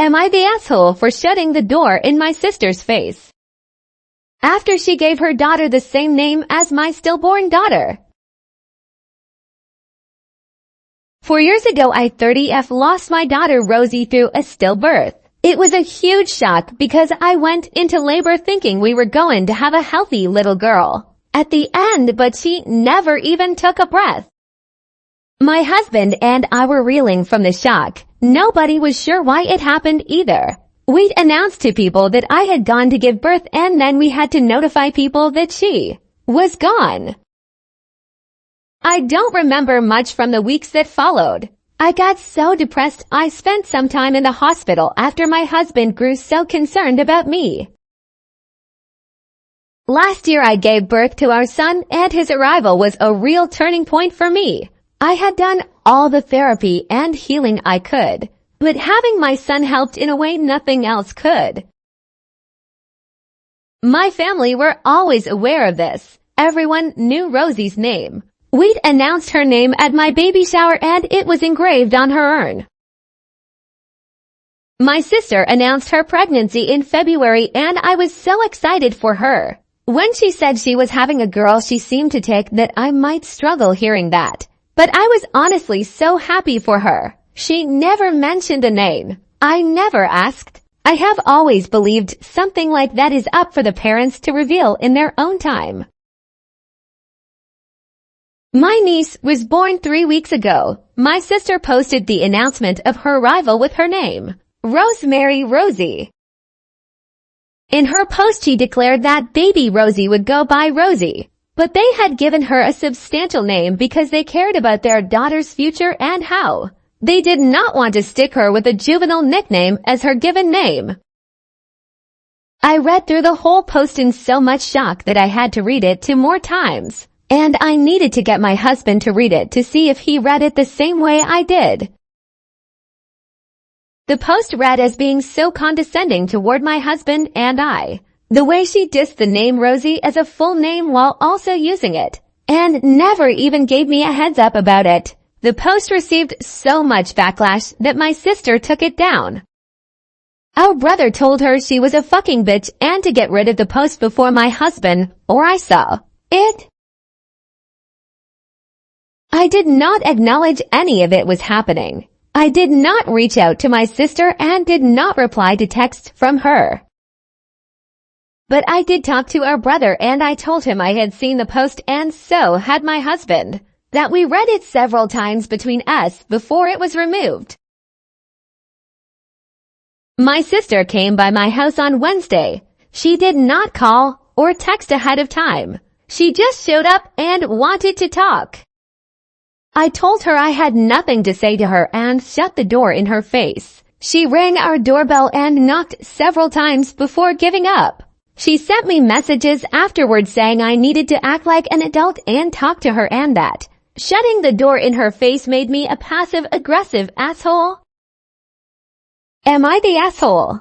Am I the asshole for shutting the door in my sister's face after she gave her daughter the same name as my stillborn daughter? 4 years ago I 30F lost my daughter Rosie through a stillbirth. It was a huge shock because I went into labor thinking we were going to have a healthy little girl at the end, but she never even took a breath. My husband and I were reeling from the shock. Nobody was sure why it happened either. We'd announced to people that I had gone to give birth, and then we had to notify people that she was gone. I don't remember much from the weeks that followed. I got so depressed I spent some time in the hospital after my husband grew so concerned about me. Last year I gave birth to our son, and his arrival was a real turning point for me. I had done all the therapy and healing I could, but having my son helped in a way nothing else could. My family were always aware of this. Everyone knew Rosie's name. We'd announced her name at my baby shower and it was engraved on her urn. My sister announced her pregnancy in February and I was so excited for her. When she said she was having a girl, she seemed to take that I might struggle hearing that. But I was honestly so happy for her. She never mentioned a name. I never asked. I have always believed something like that is up for the parents to reveal in their own time. My niece was born 3 weeks ago. My sister posted the announcement of her arrival with her name, Rosemary Rosie. In her post she declared that baby Rosie would go by Rosie. But they had given her a substantial name because they cared about their daughter's future and how they did not want to stick her with a juvenile nickname as her given name. I read through the whole post in so much shock that I had to read it 2 more times, and I needed to get my husband to read it to see if he read it the same way I did. The post read as being so condescending toward my husband and I. The way she dissed the name Rosie as a full name while also using it, and never even gave me a heads up about it. The post received so much backlash that my sister took it down. Our brother told her she was a fucking bitch and to get rid of the post before my husband or I saw it. I did not acknowledge any of it was happening. I did not reach out to my sister and did not reply to texts from her. But I did talk to our brother and I told him I had seen the post and so had my husband, that we read it several times between us before it was removed. My sister came by my house on Wednesday. She did not call or text ahead of time. She just showed up and wanted to talk. I told her I had nothing to say to her and shut the door in her face. She rang our doorbell and knocked several times before giving up. She sent me messages afterwards saying I needed to act like an adult and talk to her and that shutting the door in her face made me a passive-aggressive asshole. Am I the asshole?